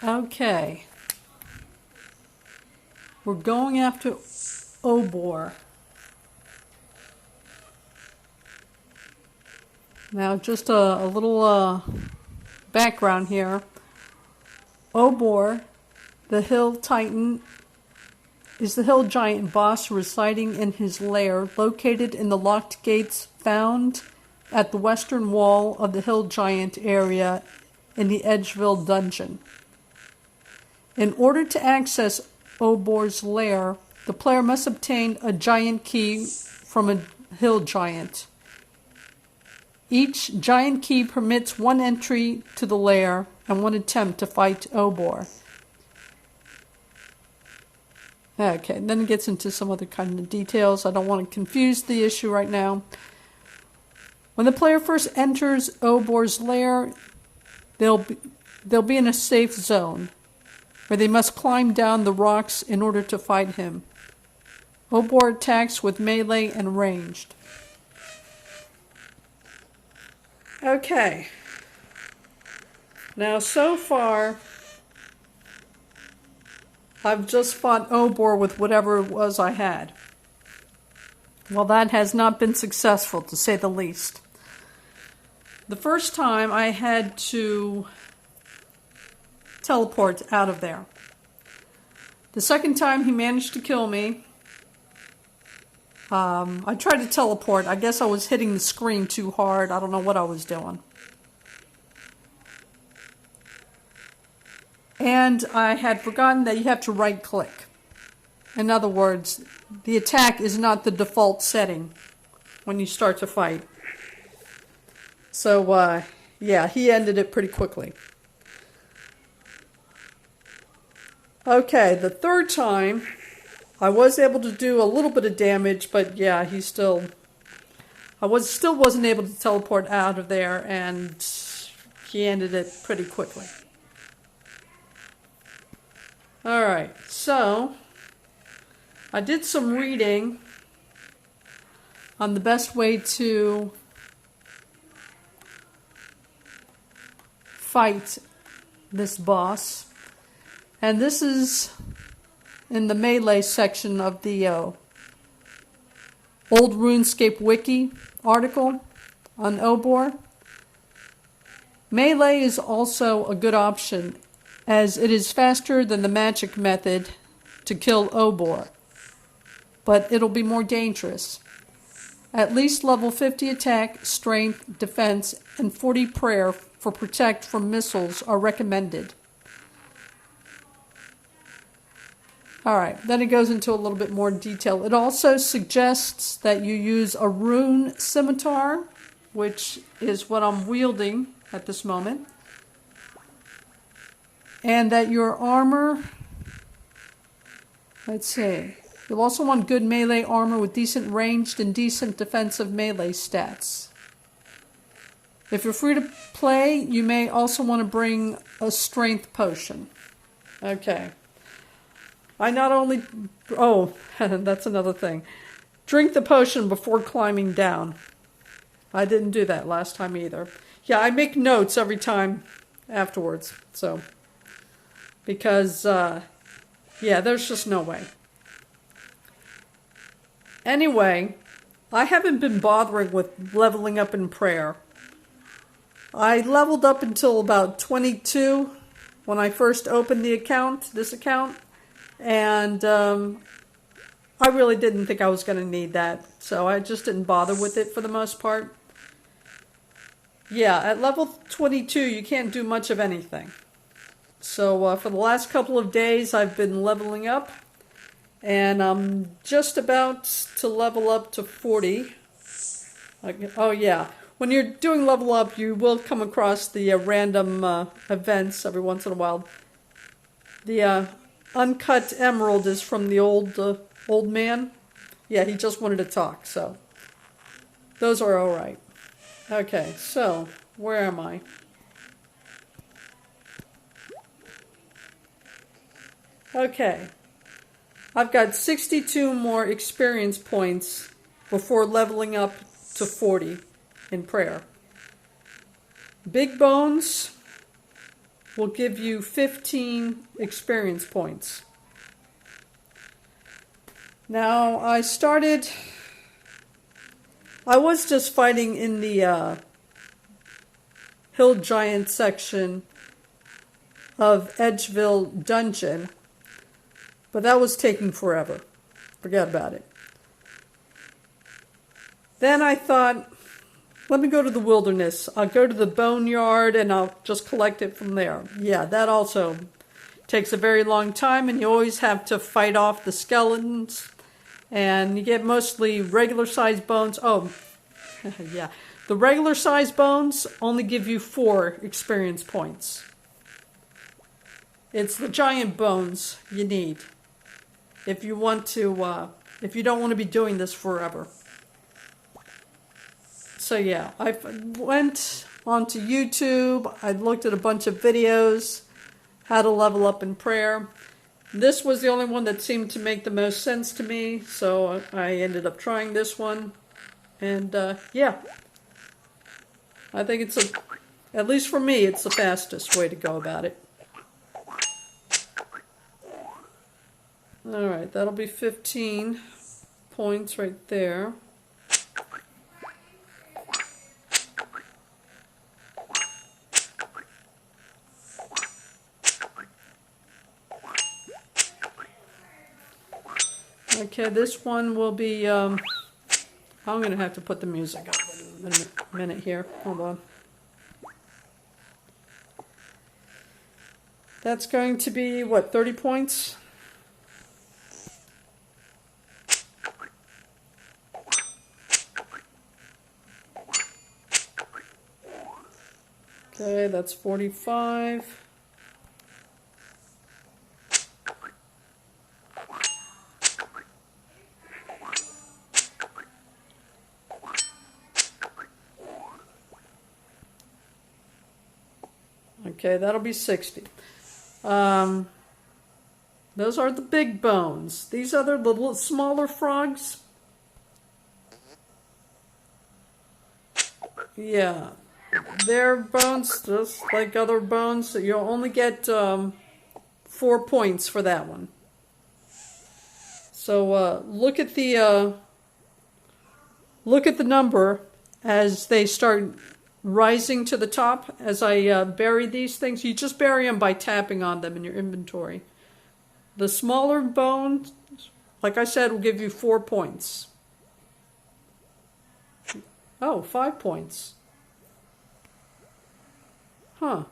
Okay. We're going after Obor. Now, just a little background here. Obor, the hill titan, is the hill giant boss residing in his lair, located in the locked gates found at the western wall of the hill giant area in the Edgeville dungeon. In order to access Obor's lair, the player must obtain a giant key from a hill giant. Each giant key permits one entry to the lair and one attempt to fight Obor. Okay, then it gets into some other kind of details. I don't want to confuse the issue right now. When the player first enters Obor's lair, they'll be in a safe zone, where they must climb down the rocks in order to fight him. Obor attacks with melee and ranged. Okay. Now, so far, I've just fought Obor with whatever it was I had. Well, that has not been successful, to say the least. The first time I had to teleport out of there. The second time he managed to kill me. I tried to teleport. I guess I was hitting the screen too hard. I don't know what I was doing. And I had forgotten that you have to right click. In other words, the attack is not the default setting when you start to fight. So, yeah, he ended it pretty quickly. Okay, the third time, I was able to do a little bit of damage, but yeah, I still wasn't able to teleport out of there, and he ended it pretty quickly. Alright, so I did some reading on the best way to fight this boss. And this is in the melee section of the old Runescape wiki article on Obor. Melee is also a good option, as it is faster than the magic method to kill Obor, but it'll be more dangerous. At least level 50 attack, strength, defense, and 40 prayer for protect from missiles are recommended. Alright, then it goes into a little bit more detail. It also suggests that you use a rune scimitar, which is what I'm wielding at this moment. And that your armor, let's see, you'll also want good melee armor with decent ranged and decent defensive melee stats. If you're free to play, you may also want to bring a strength potion. Okay. I not only... Oh, that's another thing. Drink the potion before climbing down. I didn't do that last time either. Yeah, I make notes every time afterwards. So, because, yeah, there's just no way. Anyway, I haven't been bothering with leveling up in prayer. I leveled up until about 22 when I first opened the account, this account. And I really didn't think I was going to need that, so I just didn't bother with it for the most part. Yeah, at level 22, you can't do much of anything. So for the last couple of days, I've been leveling up, and I'm just about to level up to 40. Oh yeah, when you're doing level up, you will come across the random events every once in a while. The uncut emerald is from the old man. Yeah, he just wanted to talk, so those are all right. Okay, so where am I? Okay, I've got 62 more experience points before leveling up to 40 in prayer. Big bones, will give you 15 experience points. Now, I was just fighting in the hill giant section of Edgeville dungeon, but that was taking forever. Forget about it. Then I thought, let me go to the wilderness. I'll go to the boneyard and I'll just collect it from there. Yeah, that also takes a very long time, and you always have to fight off the skeletons, and you get mostly regular sized bones. Oh, yeah. The regular sized bones only give you 4 experience points. It's the giant bones you need if you want to, if you don't want to be doing this forever. So yeah, I went onto YouTube, I looked at a bunch of videos, how to level up in prayer. This was the only one that seemed to make the most sense to me, so I ended up trying this one. And yeah, I think it's at least for me, it's the fastest way to go about it. Alright, that'll be 15 points right there. Okay, this one will be, I'm going to have to put the music up in a minute here. Hold on. That's going to be, what, 30 points? Okay, that's 45. Okay, that'll be 60. Those are the big bones. These other little smaller frogs. Yeah, they're bones just like other bones. So you'll only get 4 points for that one. So look at the number as they start rising to the top. As I bury these things, you just bury them by tapping on them in your inventory. The smaller bones, like I said, will give you 4 points. Oh, 5 points. Huh.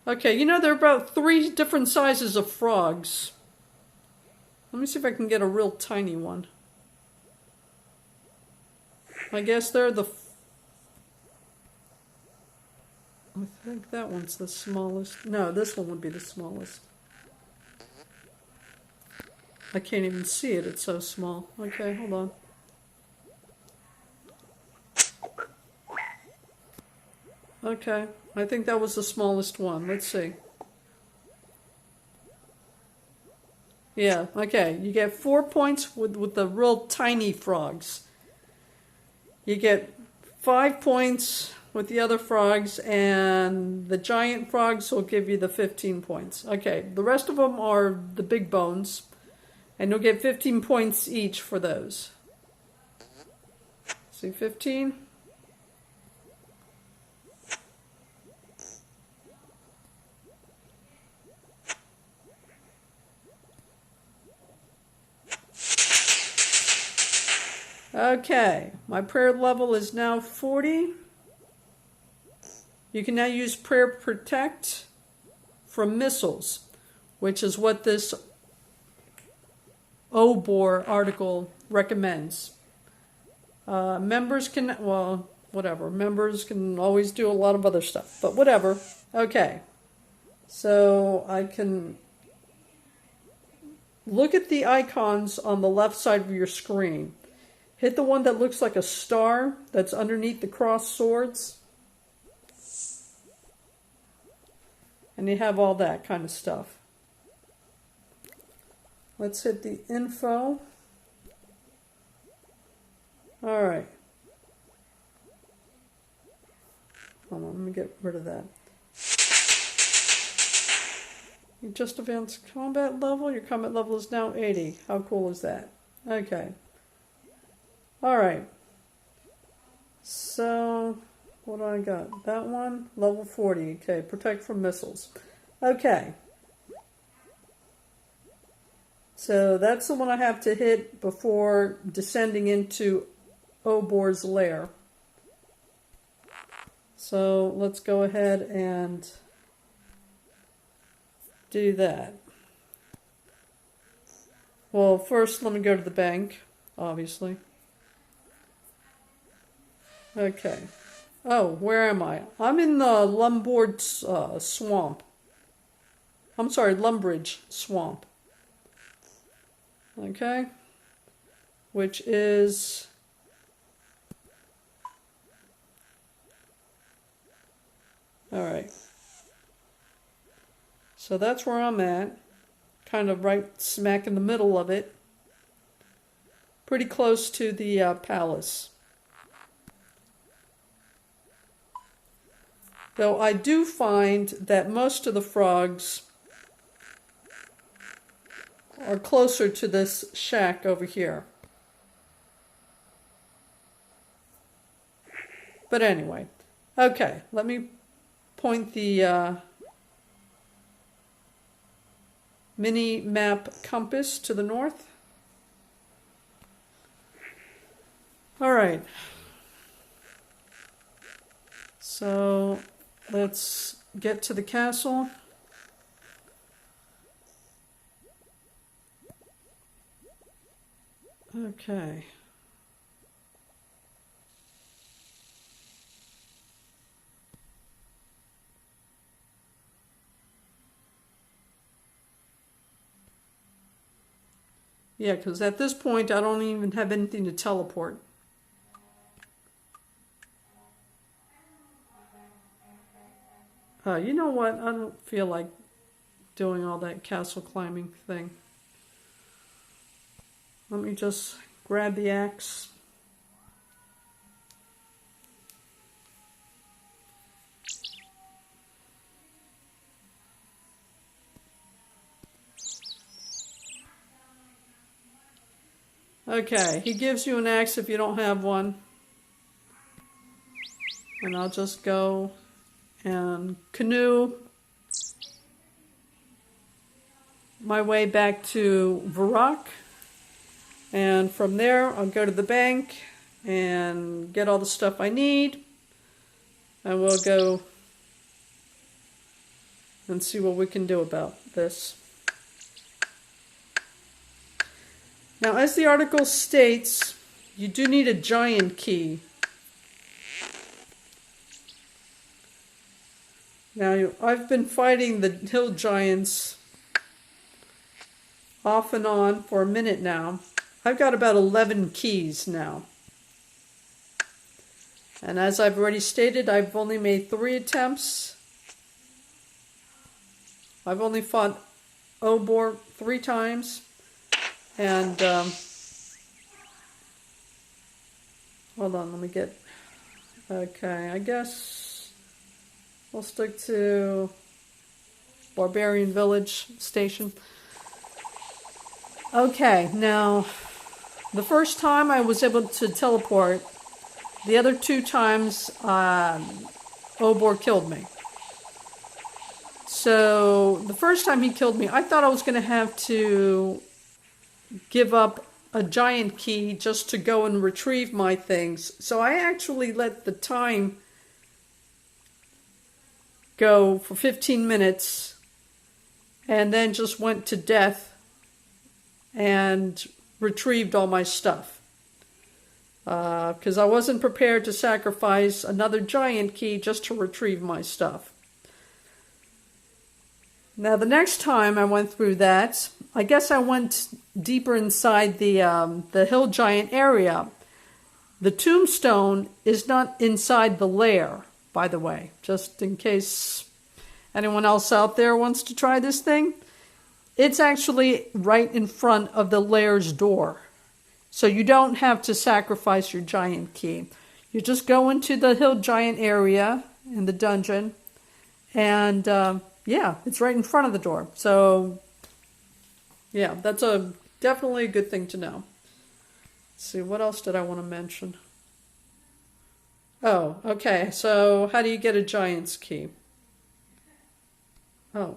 Okay, you know, there are about 3 different sizes of frogs. Let me see if I can get a real tiny one. I guess they're the... I think that one's the smallest. No, this one would be the smallest. I can't even see it, it's so small. Okay, hold on. Okay, I think that was the smallest one. Let's see. Yeah, okay, you get 4 points with the real tiny frogs. You get 5 points with the other frogs, and the giant frogs will give you the 15 points. Okay, the rest of them are the big bones, and you'll get 15 points each for those. See, 15? Okay, my prayer level is now 40. You can now use Prayer Protect from missiles, which is what this Obor article recommends. Members can, well, whatever. Members can always do a lot of other stuff, but whatever. Okay, so I can look at the icons on the left side of your screen. Hit the one that looks like a star that's underneath the crossed swords. And you have all that kind of stuff. Let's hit the info. All right. Hold on, let me get rid of that. You just advanced combat level. Your combat level is now 80. How cool is that? Okay. Alright. So, what do I got? That one, level 40. Okay, protect from missiles. Okay. So that's the one I have to hit before descending into Obor's lair. So let's go ahead and do that. Well, first let me go to the bank, obviously. Okay. Oh, where am I? I'm in the Lumbridge swamp. I'm sorry, Lumbridge swamp. Okay. Which is... Alright. So that's where I'm at. Kind of right smack in the middle of it. Pretty close to the palace. Though I do find that most of the frogs are closer to this shack over here. But anyway. Okay, let me point the mini map compass to the north. All right. So let's get to the castle. Okay. Yeah, because at this point I don't even have anything to teleport. You know what? I don't feel like doing all that castle climbing thing. Let me just grab the axe. Okay, he gives you an axe if you don't have one. And I'll just go and canoe my way back to Varrock. And from there, I'll go to the bank and get all the stuff I need. And we'll go and see what we can do about this. Now, as the article states, you do need a giant key. Now, I've been fighting the hill giants off and on for a minute now. I've got about 11 keys now. And as I've already stated, I've only made 3 attempts. I've only fought Obor 3 times. And, hold on, let me get, okay, I guess we'll stick to Barbarian Village Station. Okay, now, the first time I was able to teleport, the other 2 times, Obor killed me. So, the first time he killed me, I thought I was going to have to give up a giant key just to go and retrieve my things. So I actually let the time go for 15 minutes and then just went to death and retrieved all my stuff. Because I wasn't prepared to sacrifice another giant key just to retrieve my stuff. Now, the next time I went through that, I guess I went deeper inside the hill giant area. The tombstone is not inside the lair, by the way, just in case anyone else out there wants to try this thing. It's actually right in front of the lair's door. So you don't have to sacrifice your giant key. You just go into the hill giant area in the dungeon. And yeah, it's right in front of the door. So yeah, that's definitely a good thing to know. Let's see, what else did I want to mention? Oh, okay. So how do you get a giant's key? Oh,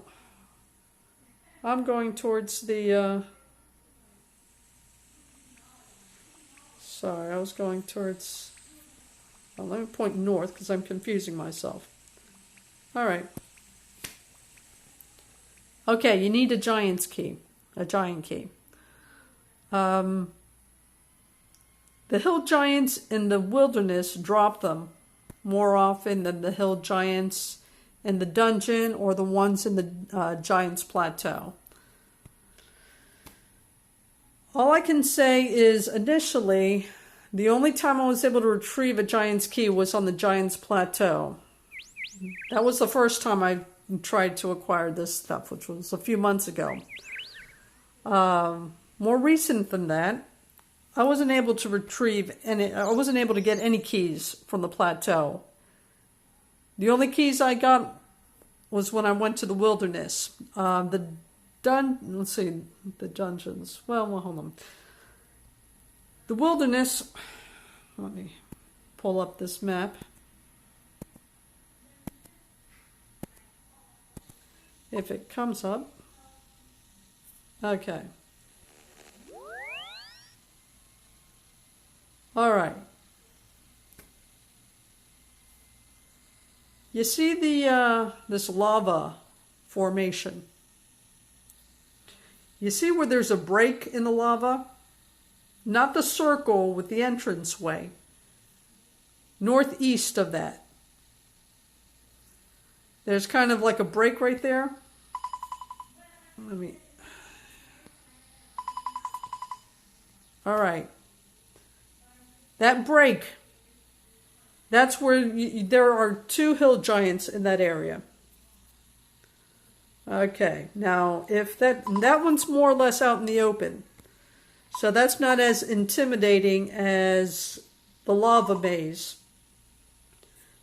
I'm going towards the, sorry, I was going towards, well, let me point north because I'm confusing myself. All right. Okay, you need a giant's key, a giant key. The hill giants in the wilderness drop them more often than the hill giants in the dungeon or the ones in the giant's plateau. All I can say is initially, the only time I was able to retrieve a giant's key was on the giant's plateau. That was the first time I tried to acquire this stuff, which was a few months ago. More recent than that, I wasn't able to retrieve any, I wasn't able to get any keys from the plateau. The only keys I got was when I went to the wilderness. Let's see, the dungeons. Well, hold on. The wilderness, let me pull up this map. If it comes up. Okay. All right. You see the this lava formation? You see where there's a break in the lava? Not the circle with the entranceway. Northeast of that. There's kind of like a break right there. Let me... All right. That break, that's where there are two hill giants in that area. Okay, now if that one's more or less out in the open. So that's not as intimidating as the lava maze.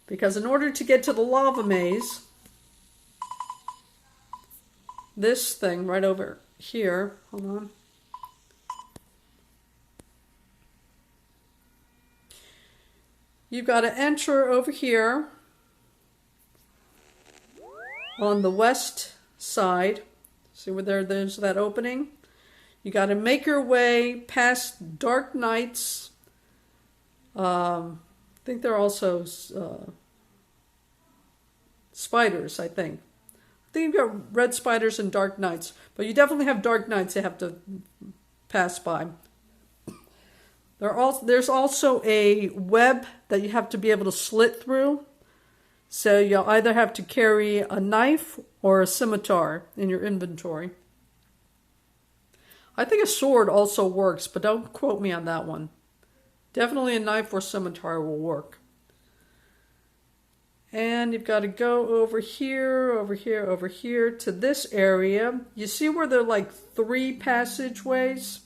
Because in order to get to the lava maze, this thing right over here, hold on. You've got to enter over here on the west side. See where there's that opening? You got to make your way past dark nights. I think there are also spiders, I think. I think you've got red spiders and dark nights. But you definitely have dark nights you have to pass by. There's also a web that you have to be able to slit through. So you'll either have to carry a knife or a scimitar in your inventory. I think a sword also works, but don't quote me on that one. Definitely a knife or scimitar will work. And you've got to go over here, over here, over here to this area. You see where there are like 3 passageways?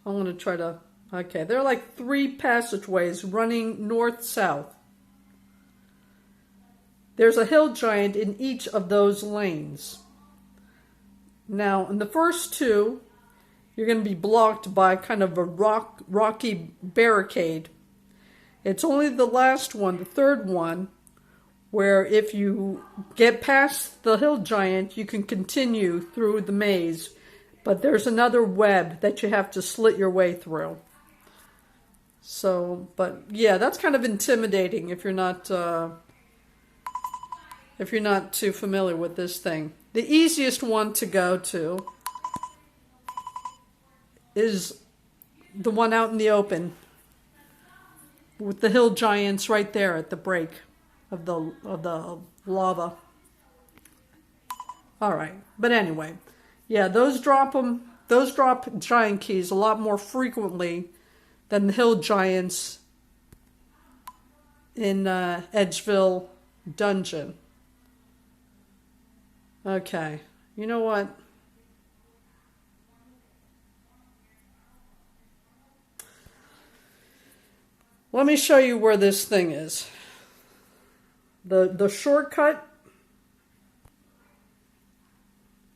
I'm going to try to... Okay, there are like 3 passageways running north-south. There's a hill giant in each of those lanes. Now, in the first 2, you're going to be blocked by kind of a rocky barricade. It's only the last one, the 3rd one, where if you get past the hill giant, you can continue through the maze. But there's another web that you have to slit your way through. So, but yeah, that's kind of intimidating if you're not too familiar with this thing. The easiest one to go to is the one out in the open with the hill giants right there at the break of the lava. All right, but anyway. Yeah, those drop giant keys a lot more frequently than the hill giants in Edgeville dungeon. Okay, you know what? Let me show you where this thing is. The shortcut.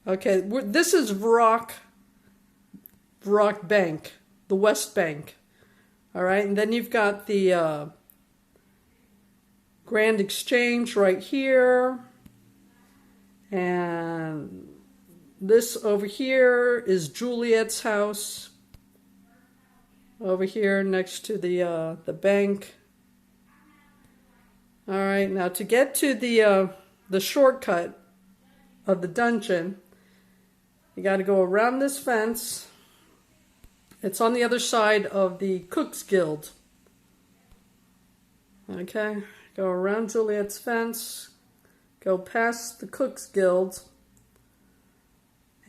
Okay, this is Vrock Bank, the West Bank. All right, and then you've got the Grand Exchange right here. And this over here is Juliet's house. Over here next to the bank. All right, now to get to the shortcut of the dungeon, you got to go around this fence. It's on the other side of the Cook's Guild. Okay, go around Juliet's fence, go past the Cook's Guild,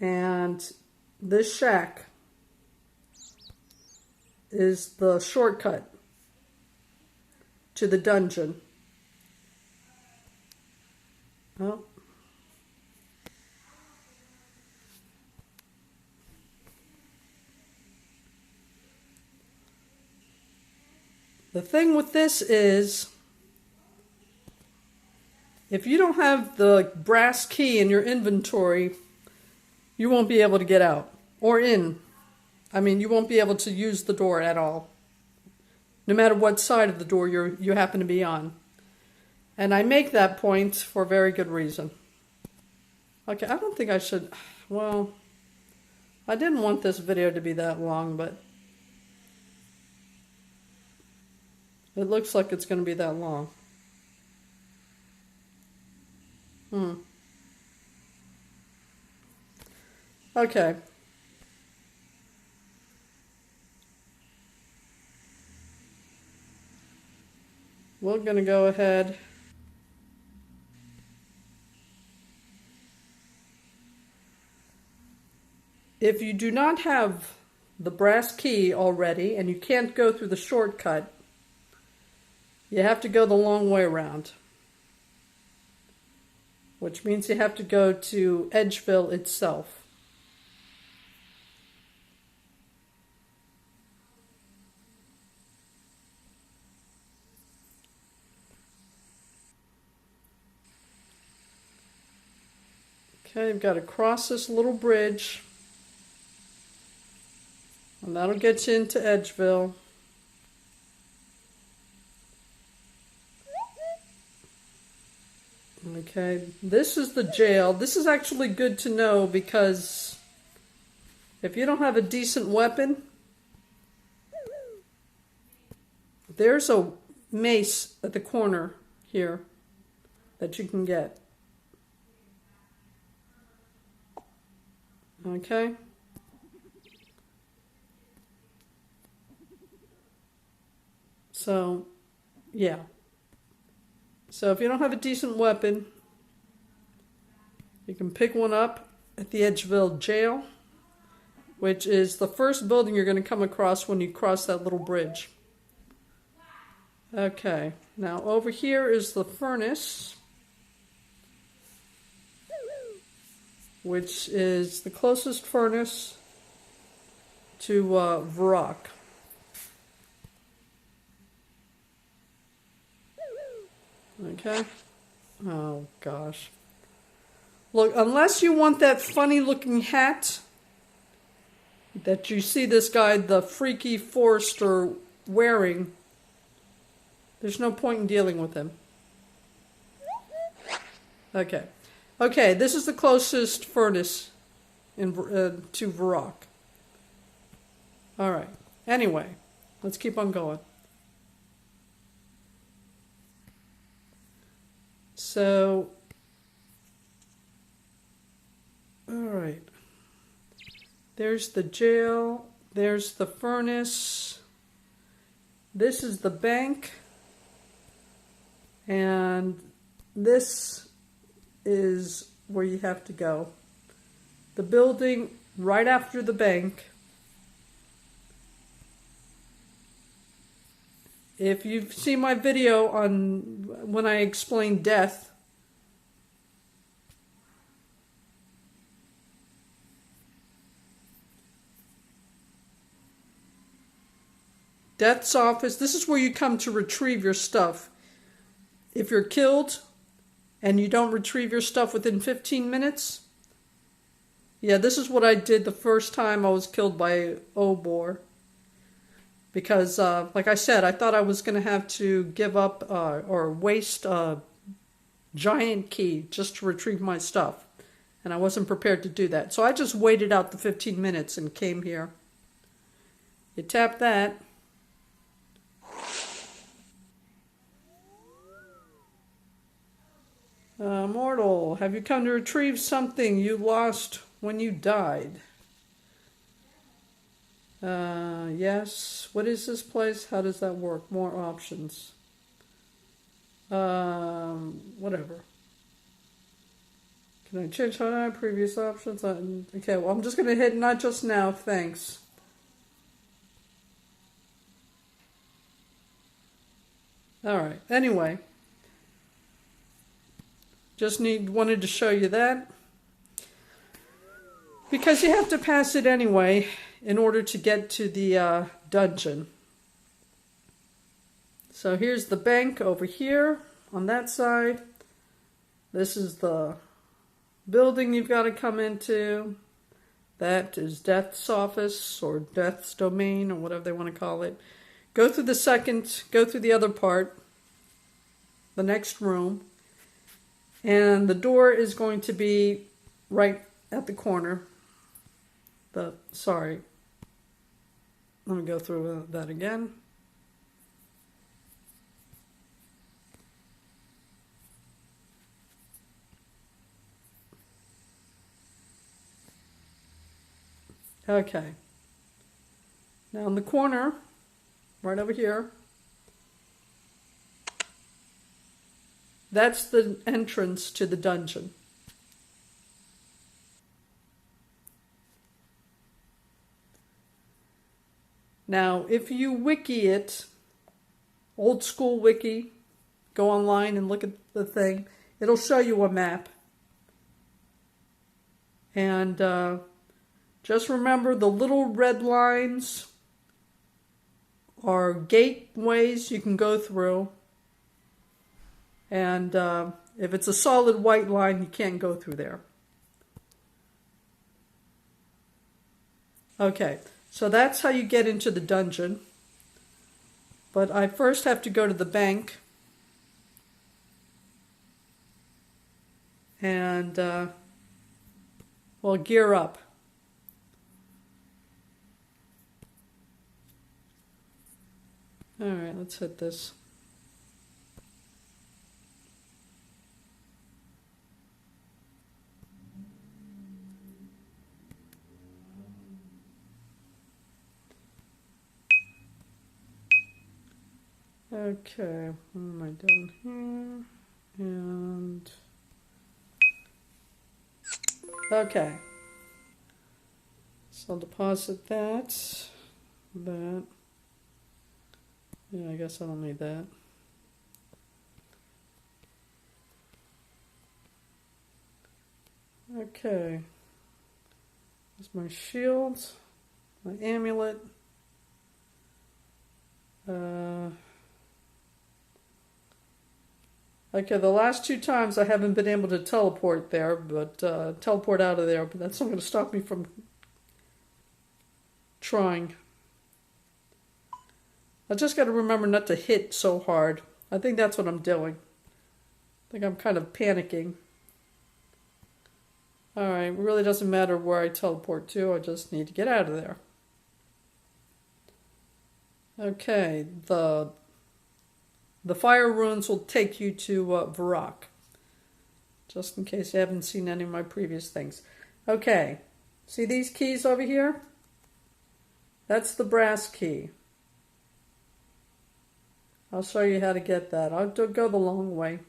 and this shack is the shortcut to the dungeon. Oh. The thing with this is, if you don't have the brass key in your inventory, you won't be able to get out or in. I mean, you won't be able to use the door at all, no matter what side of the door you happen to be on. And I make that point for a very good reason. Okay, I don't think I should... Well, I didn't want this video to be that long, but it looks like it's going to be that long. Okay. We're going to go ahead. If you do not have the brass key already and you can't go through the shortcut, you have to go the long way around. Which means you have to go to Edgeville itself. Okay, you've got to cross this little bridge. And that'll get you into Edgeville. Okay, this is the jail. This is actually good to know because if you don't have a decent weapon, there's a mace at the corner here that you can get. Okay. So, yeah. So if you don't have a decent weapon, you can pick one up at the Edgeville jail, which is the first building you're going to come across when you cross that little bridge. Okay, now over here is the furnace, which is the closest furnace to Vrock. Okay. Oh, gosh. Look, unless you want that funny looking hat that you see this guy, the freaky Forester, wearing, there's no point in dealing with him. Okay. Okay, this is the closest furnace in, to Vrock. Alright. Anyway, let's keep on going. So, alright. There's the jail. There's the furnace. This is the bank. And this is where you have to go. The building right after the bank. If you've seen my video on when I explain death, Death's office. This is where you come to retrieve your stuff. If you're killed and you don't retrieve your stuff within 15 minutes, yeah, this is what I did the first time I was killed by Obor. Because, like I said, I thought I was going to have to give up or waste a giant key just to retrieve my stuff. And I wasn't prepared to do that. So I just waited out the 15 minutes and came here. You tap that. Mortal, have you come to retrieve something you lost when you died? Yes. What is this place? How does that work? More options. Whatever. Can I change how I previous options? Okay, well, I'm just going to hit not just now. Thanks. All right. Anyway. Just wanted to show you that. Because you have to pass it anyway in order to get to the dungeon. So here's the bank over here on that side. This is the building you've got to come into. That is Death's office or Death's domain or whatever they want to call it. Go through the other part, the next room. And the door is going to be right at the corner. Sorry. Let me go through that again. Okay. Now in the corner, right over here, that's the entrance to the dungeon. Now, if you wiki it, old school wiki, go online and look at the thing, it'll show you a map. And just remember the little red lines are gateways you can go through. And if it's a solid white line, you can't go through there. Okay, so that's how you get into the dungeon. But I first have to go to the bank. And, well, gear up. All right, let's hit this. Okay, what am I doing here? And okay, so I'll deposit that. Yeah, I guess I don't need that. Okay, there's my shield, my amulet. Okay, the last 2 times I haven't been able to teleport there, but teleport out of there, but that's not going to stop me from trying. I just got to remember not to hit so hard. I think that's what I'm doing. I think I'm kind of panicking. Alright, it really doesn't matter where I teleport to, I just need to get out of there. Okay, the fire runes will take you to Varrock. Just in case you haven't seen any of my previous things. Okay, see these keys over here? That's the brass key. I'll show you how to get that. I'll go the long way.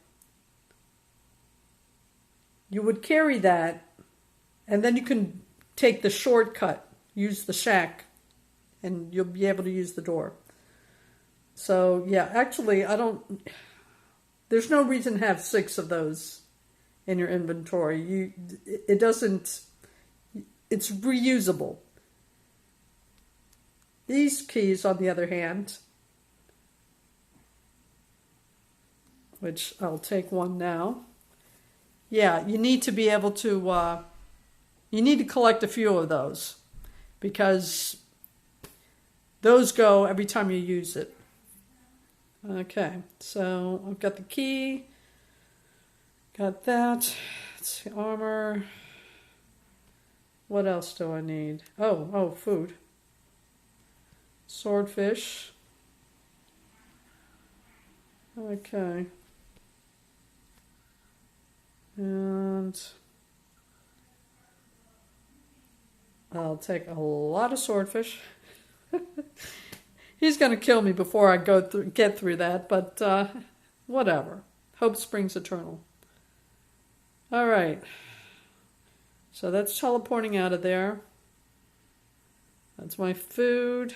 You would carry that, and then you can take the shortcut, use the shack, and you'll be able to use the door. So, yeah, actually, there's no reason to have 6 of those in your inventory. It's reusable. These keys, on the other hand, which I'll take one now. Yeah, you need to be able to, you need to collect a few of those because those go every time you use it. Okay, so I've got the key, got that, let's see, armor. What else do I need? Oh, food. Swordfish. Okay. And I'll take a lot of swordfish. He's going to kill me before I get through that, but whatever. Hope springs eternal. All right. So that's teleporting out of there. That's my food.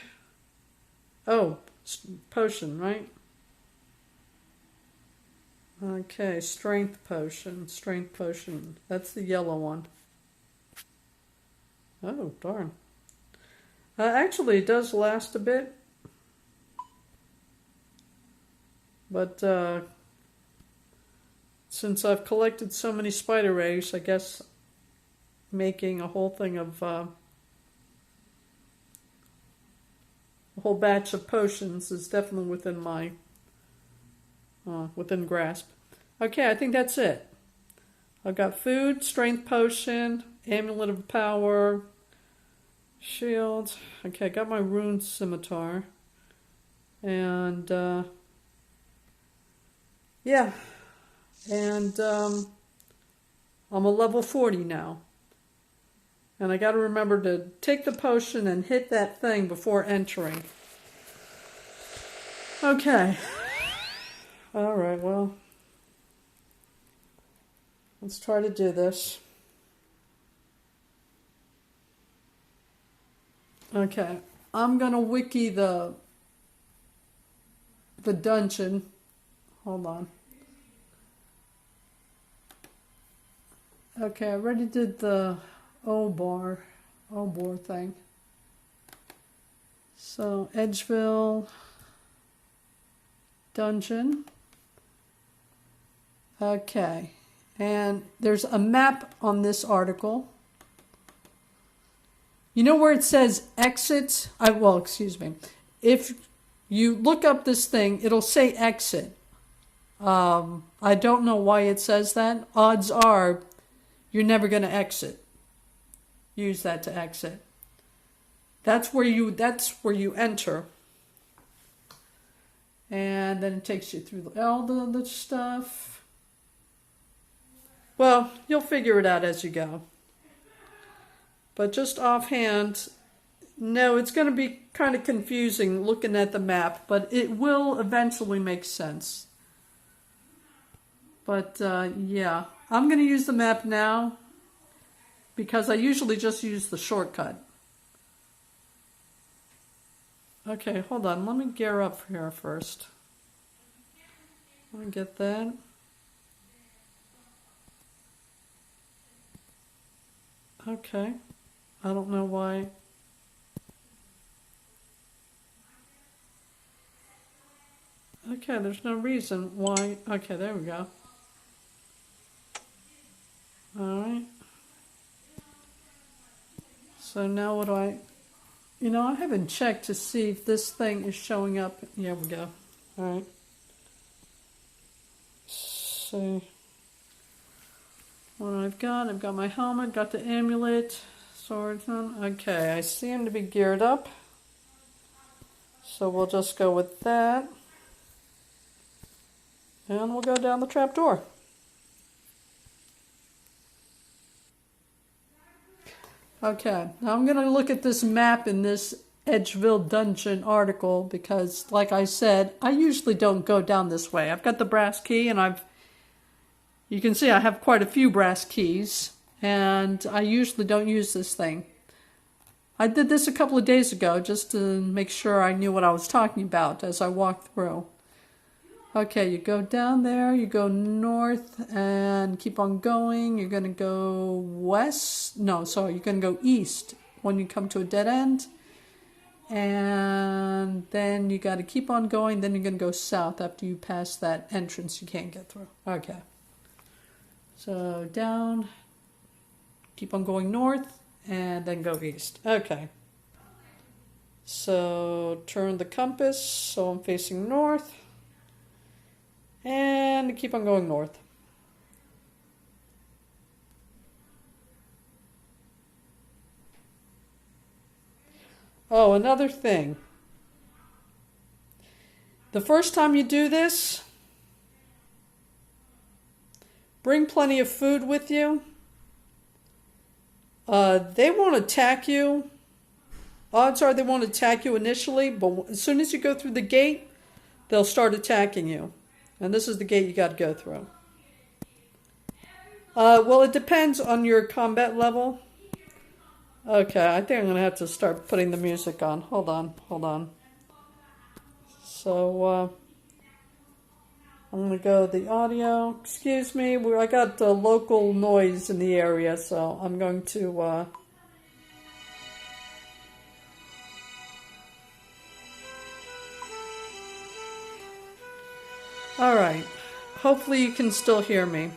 Oh, potion, right? Okay, strength potion. That's the yellow one. Oh, darn. Actually, it does last a bit. But since I've collected so many spider eggs, I guess making a whole thing of a whole batch of potions is definitely within my within grasp. Okay, I think that's it. I've got food, strength potion, amulet of power, shield. Okay, I got my rune scimitar, and yeah, and I'm a level 40 now. And I got to remember to take the potion and hit that thing before entering. Okay. All right, well, let's try to do this. Okay, I'm going to wiki the dungeon. Hold on. Okay, I already did the Obor thing. So Edgeville dungeon. Okay, and there's a map on this article. You know where it says exit? Excuse me. If you look up this thing, it'll say exit. I don't know why it says that. Odds are you're never going to exit. Use that to exit. That's where you enter. And then it takes you through all the other stuff. Well, you'll figure it out as you go. But just offhand, no, it's going to be kind of confusing looking at the map, but it will eventually make sense. But yeah, I'm going to use the map now because I usually just use the shortcut. Okay, hold on. Let me gear up here first. Let me get that. Okay. I don't know why. Okay, there's no reason why. Okay, there we go. Alright. So now what do I... You know, I haven't checked to see if this thing is showing up. Yeah, we go. Alright. See what I've got my helmet, got the amulet, swordsman. Okay, I seem to be geared up. So we'll just go with that. And we'll go down the trapdoor. Okay, now I'm going to look at this map in this Edgeville dungeon article because, like I said, I usually don't go down this way. I've got the brass key and you can see I have quite a few brass keys and I usually don't use this thing. I did this a couple of days ago just to make sure I knew what I was talking about as I walked through. Okay, you go down there, you go north and keep on going. You're going to go west. No, sorry, you're going to go east when you come to a dead end. And then you got to keep on going. Then you're going to go south after you pass that entrance you can't get through. Okay. So down, keep on going north, and then go east. Okay. So turn the compass so I'm facing north. And keep on going north. Oh, another thing. The first time you do this, bring plenty of food with you. They won't attack you. Odds are they won't attack you initially, but as soon as you go through the gate, they'll start attacking you. And this is the gate you got to go through. Well, it depends on your combat level. Okay, I think I'm going to have to start putting the music on. Hold on. So, I'm going to go the audio. Excuse me, I got local noise in the area, so I'm going to... Alright, hopefully you can still hear me,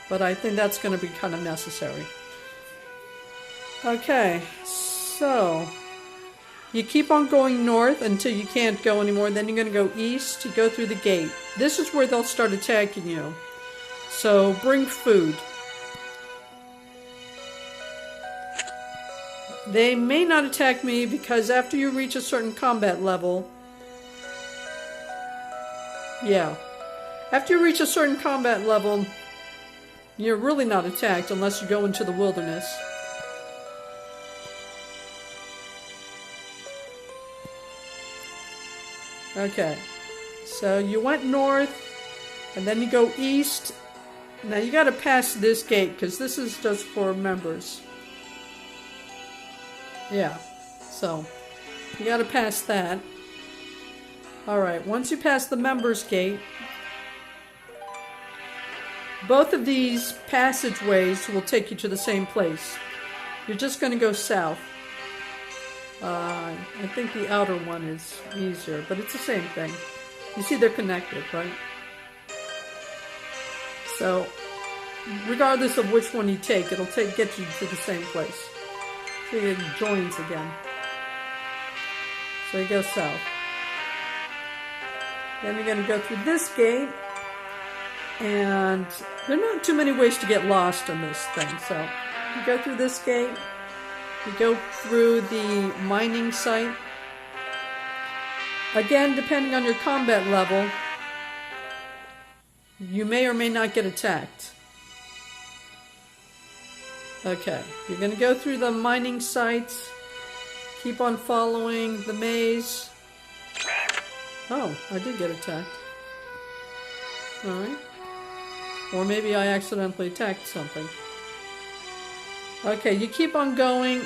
but I think that's going to be kind of necessary. Okay, so you keep on going north until you can't go anymore. Then you're going to go east. You go through the gate. This is where they'll start attacking you. So bring food. They may not attack me because after you reach a certain combat level... Yeah. After you reach a certain combat level, you're really not attacked unless you go into the wilderness. Okay, so you went north, and then you go east. Now you got to pass this gate, because this is just for members. Yeah, so you got to pass that. Alright, once you pass the members gate, both of these passageways will take you to the same place. You're just going to go south. I think the outer one is easier, but it's the same thing. You see they're connected, right? So, regardless of which one you take, it'll get you to the same place. See, it joins again. So you go south. Then you're going to go through this gate, and there are not too many ways to get lost in this thing. So, you go through this gate. You go through the mining site. Again, depending on your combat level, you may or may not get attacked. Okay, you're going to go through the mining sites. Keep on following the maze. Oh, I did get attacked. Alright. Or maybe I accidentally attacked something. Okay, you keep on going,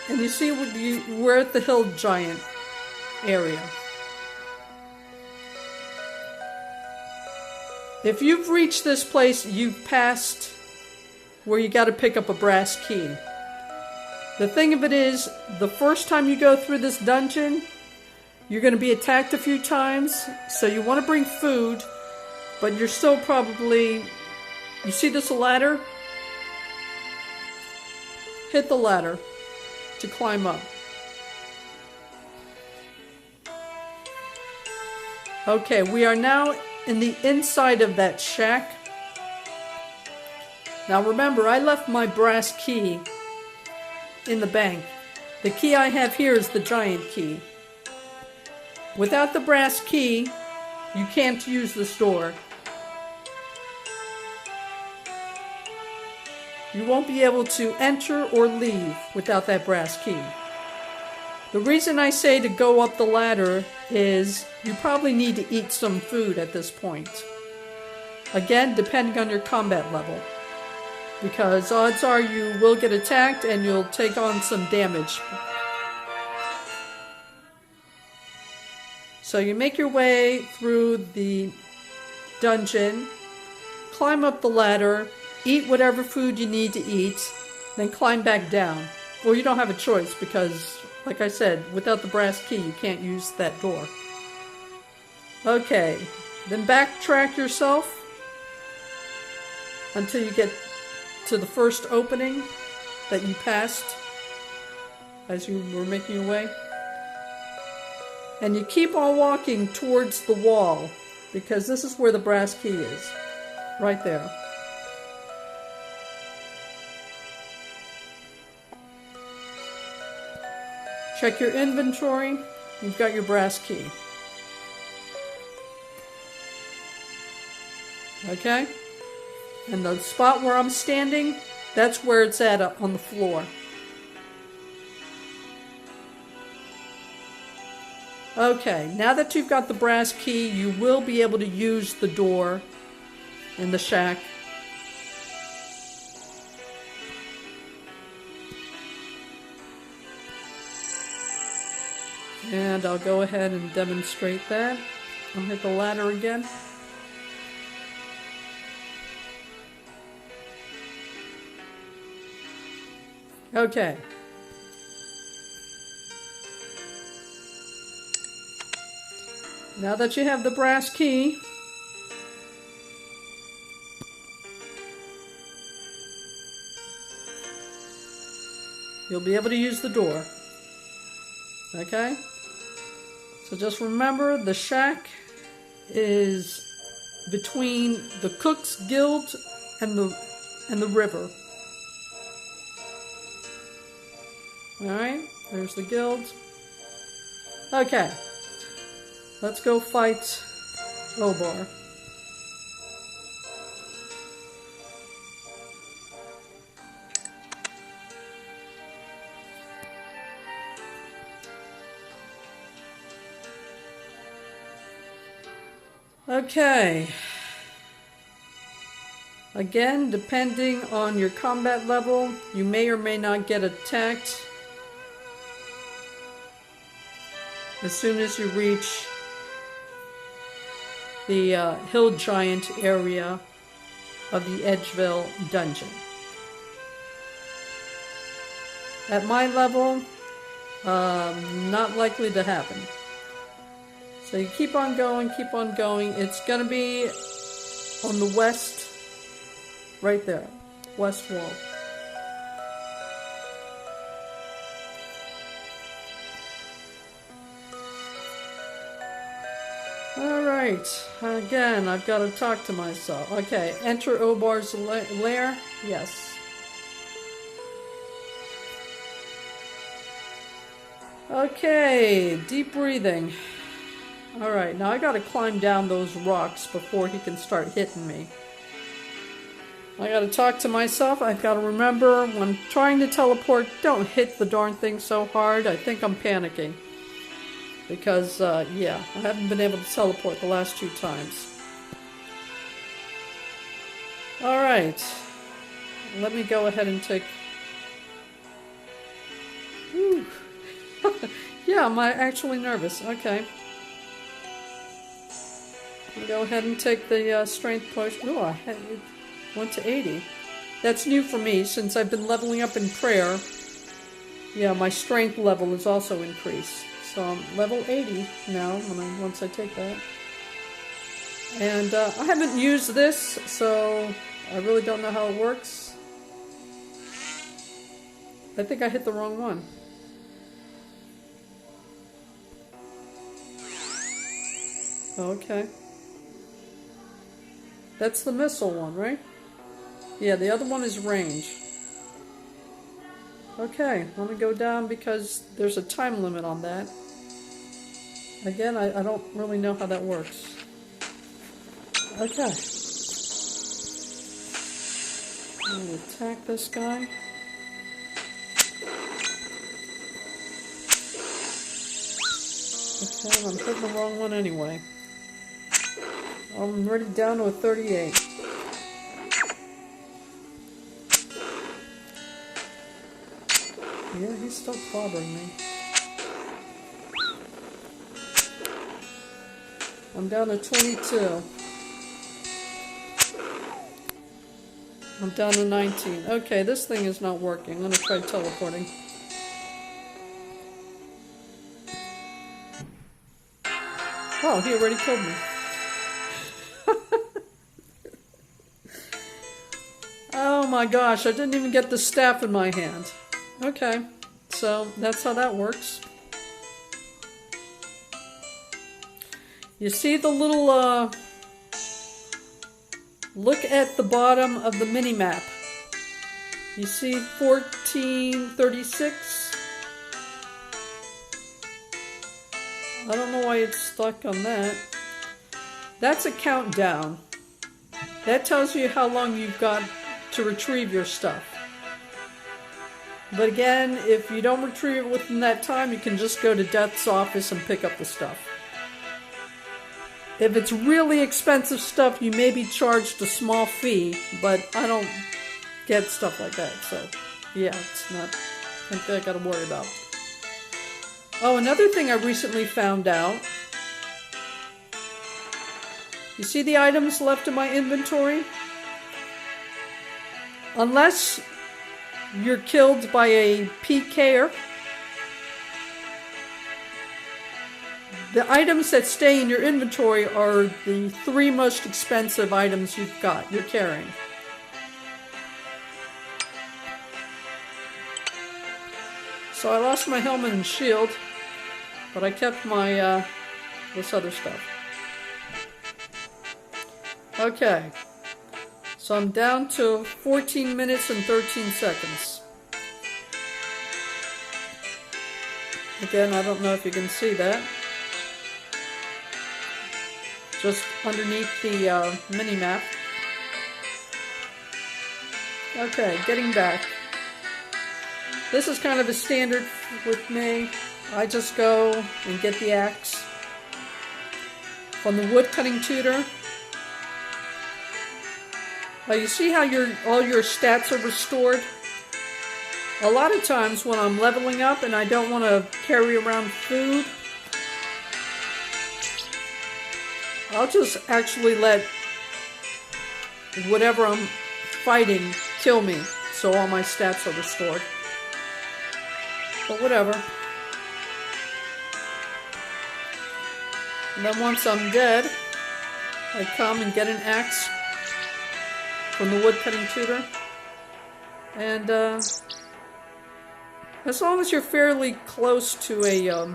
and you see we're at the hill giant area. If you've reached this place, you've passed where you got to pick up a brass key. The thing of it is, the first time you go through this dungeon, you're going to be attacked a few times, so you want to bring food, but you're still probably... You see this ladder? Hit the ladder to climb up. Okay, we are now in the inside of that shack. Now remember, I left my brass key in the bank. The key I have here is the giant key. Without the brass key, you can't use this door. You won't be able to enter or leave without that brass key. The reason I say to go up the ladder is you probably need to eat some food at this point. Again, depending on your combat level. Because odds are you will get attacked and you'll take on some damage. So you make your way through the dungeon, climb up the ladder, eat whatever food you need to eat, then climb back down. Well, you don't have a choice because like I said, without the brass key, you can't use that door. Okay, then backtrack yourself until you get to the first opening that you passed as you were making your way. And you keep on walking towards the wall, because this is where the brass key is. Right there. Check your inventory. You've got your brass key. Okay? And the spot where I'm standing, that's where it's at on the floor. Okay, now that you've got the brass key, you will be able to use the door in the shack. And I'll go ahead and demonstrate that. I'll hit the ladder again. Okay. Now that you have the brass key, you'll be able to use the door. Okay? So just remember, the shack is between the Cook's Guild and the river. Alright, there's the guild. Okay. Let's go fight Obor. Okay. Again, depending on your combat level, you may or may not get attacked as soon as you reach the hill giant area of the Edgeville dungeon. At my level, not likely to happen. So you keep on going, keep on going. It's going to be on the west, right there, west wall. Alright, again, I've got to talk to myself. Okay, enter Obor's lair. Yes. Okay, deep breathing. Alright, now I got to climb down those rocks before he can start hitting me. I got to talk to myself. I've got to remember when trying to teleport, don't hit the darn thing so hard. I think I'm panicking. Because, yeah, I haven't been able to teleport the last 2 times. Alright. Let me go ahead and take... Whew. Yeah, I'm actually nervous. Okay. Let me go ahead and take the strength potion. Oh, I went to 80. That's new for me since I've been leveling up in prayer. Yeah, my strength level is also increased. So I'm level 80 now once I take that. And I haven't used this, so I really don't know how it works. I think I hit the wrong one. Okay. That's the missile one, right? Yeah, the other one is range. Okay, I'm gonna go down because there's a time limit on that. Again, I don't really know how that works. Okay. I'm gonna attack this guy. Okay, I'm hitting the wrong one anyway. I'm already down to a 38. Yeah, he's still clobbering me. I'm down to 22. I'm down to 19. Okay, this thing is not working. I'm going to try teleporting. Oh, he already killed me. Oh my gosh, I didn't even get the staff in my hand. Okay, so that's how that works. You see the little, look at the bottom of the mini-map. You see 1436? I don't know why it's stuck on that. That's a countdown. That tells you how long you've got to retrieve your stuff. But again, if you don't retrieve it within that time, you can just go to Death's office and pick up the stuff. If it's really expensive stuff, you may be charged a small fee, but I don't get stuff like that, so yeah, it's not something I gotta worry about. Oh, another thing I recently found out. You see the items left in my inventory? Unless you're killed by a PKer, the items that stay in your inventory are the 3 most expensive items you're carrying. So I lost my helmet and shield, but I kept my, this other stuff. Okay. So I'm down to 14 minutes and 13 seconds. Again, I don't know if you can see that. Just underneath the mini-map. Okay, getting back. This is kind of a standard with me. I just go and get the axe from the wood cutting tutor. You see how all your stats are restored? A lot of times when I'm leveling up and I don't want to carry around food, I'll just actually let whatever I'm fighting kill me, so all my stats are restored. But whatever. And then once I'm dead, I come and get an axe from the woodcutting tutor. And as long as you're fairly close to a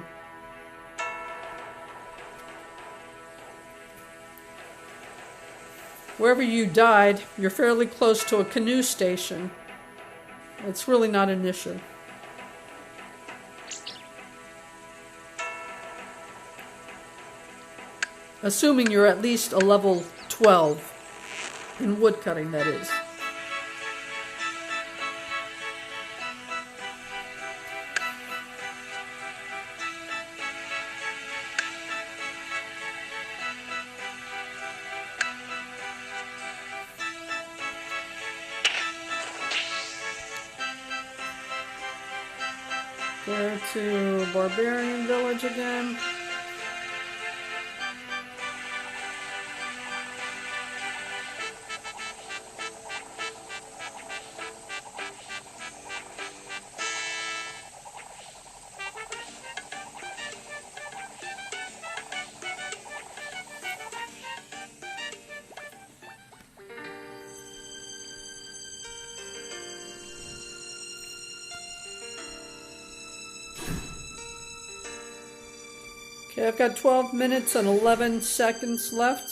wherever you died, you're fairly close to a canoe station, it's really not an issue. Assuming you're at least a level 12 in woodcutting, that is. Go to Barbarian Village again. Okay, I've got 12 minutes and 11 seconds left.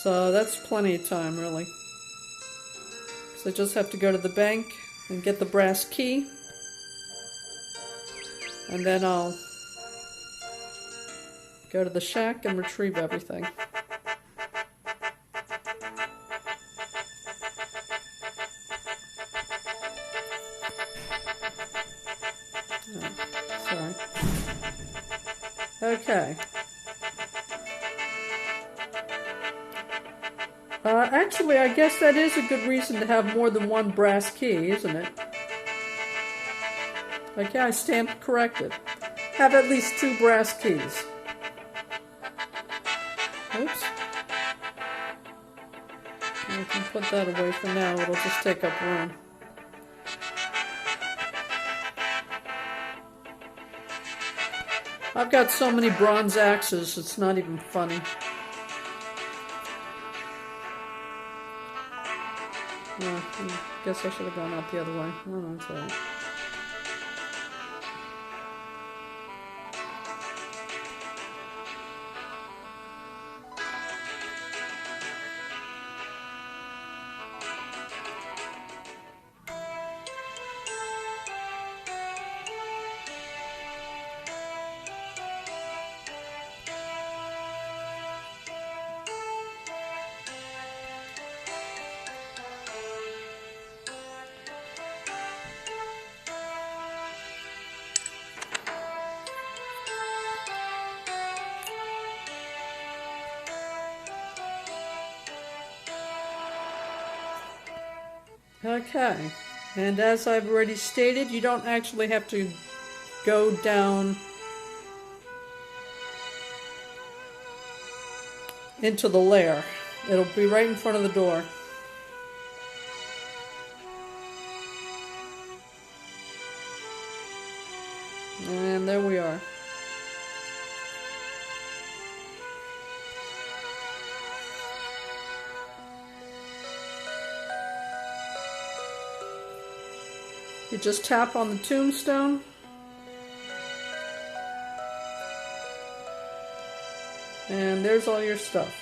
So that's plenty of time, really. So I just have to go to the bank and get the brass key. And then I'll go to the shack and retrieve everything. Sorry. Okay. Actually, I guess that is a good reason to have more than one brass key, isn't it? Okay, I stand corrected. Have at least 2 brass keys. Oops. I can put that away for now. It'll just take up room. I've got so many bronze axes, it's not even funny. Yeah, I guess I should have gone out the other way. Oh, no, it's all right. Okay, and as I've already stated, you don't actually have to go down into the lair. It'll be right in front of the door. And there we are. You just tap on the tombstone. And there's all your stuff.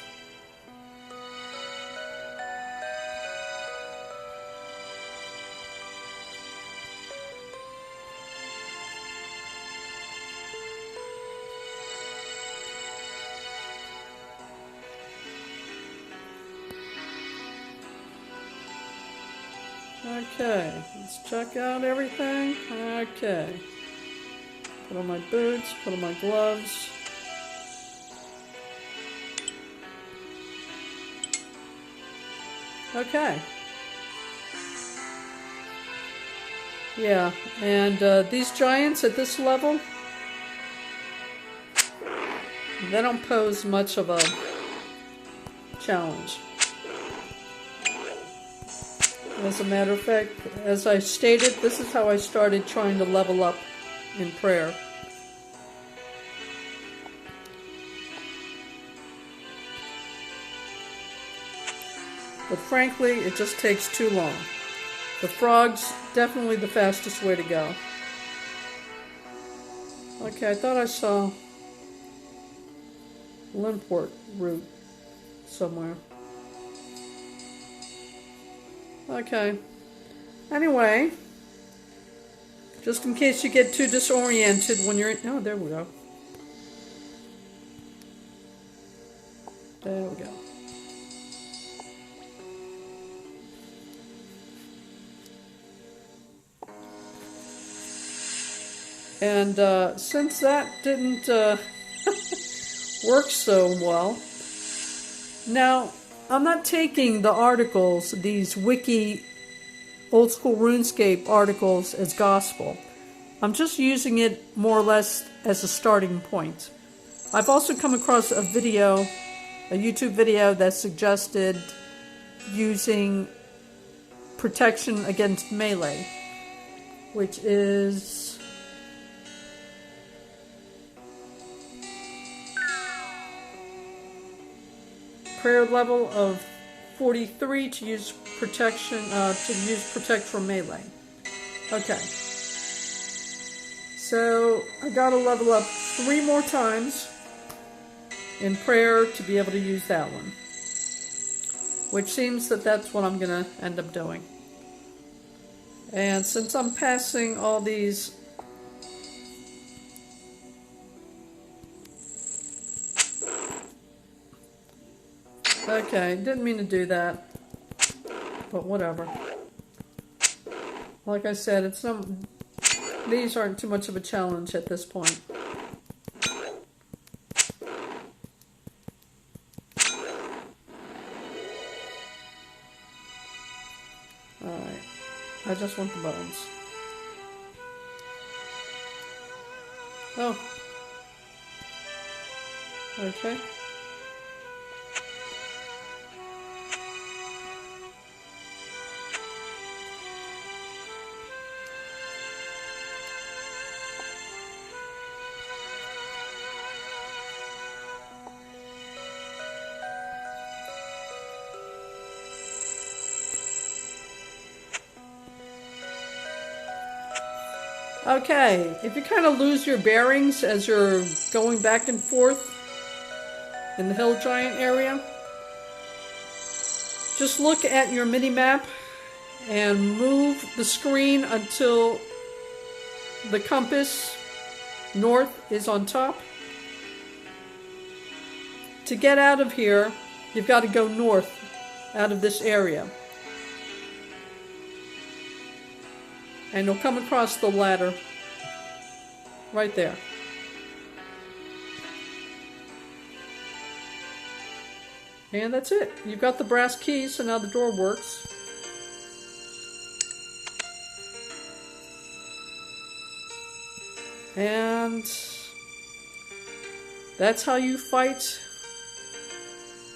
Okay, let's check out everything. Okay. Put on my boots, put on my gloves. Okay. Yeah, and these giants at this level, they don't pose much of a challenge. As a matter of fact, as I stated, this is how I started trying to level up in prayer. But frankly, it just takes too long. The frog's definitely the fastest way to go. Okay, I thought I saw Limport route somewhere. Okay. Anyway, just in case you get too disoriented when you're in... Oh, there we go. There we go. And since that didn't work so well, now I'm not taking the articles, these wiki old school RuneScape articles, as gospel. I'm just using it more or less as a starting point. I've also come across a video, a YouTube video that suggested using protection against melee, which is prayer level of 43 to use protection, protect from melee. Okay. So I gotta level up 3 more times in prayer to be able to use that one. Which seems that that's what I'm gonna end up doing. And since I'm passing all these okay, didn't mean to do that, but whatever. Like I said, these aren't too much of a challenge at this point. Alright, I just want the bones. Oh. Okay. Okay, if you kind of lose your bearings as you're going back and forth in the hill giant area, just look at your mini-map and move the screen until the compass north is on top. To get out of here, you've got to go north out of this area. And you'll come across the ladder right there. And that's it. You've got the brass keys, so now the door works. And that's how you fight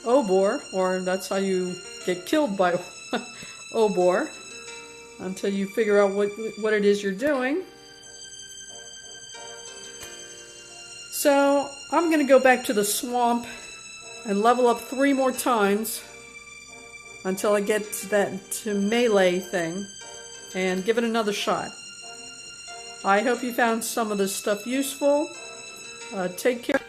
Obor, or that's how you get killed by Obor, until you figure out what it is you're doing. So I'm going to go back to the swamp and level up 3 more times until I get to that melee thing and give it another shot. I hope you found some of this stuff useful. Take care.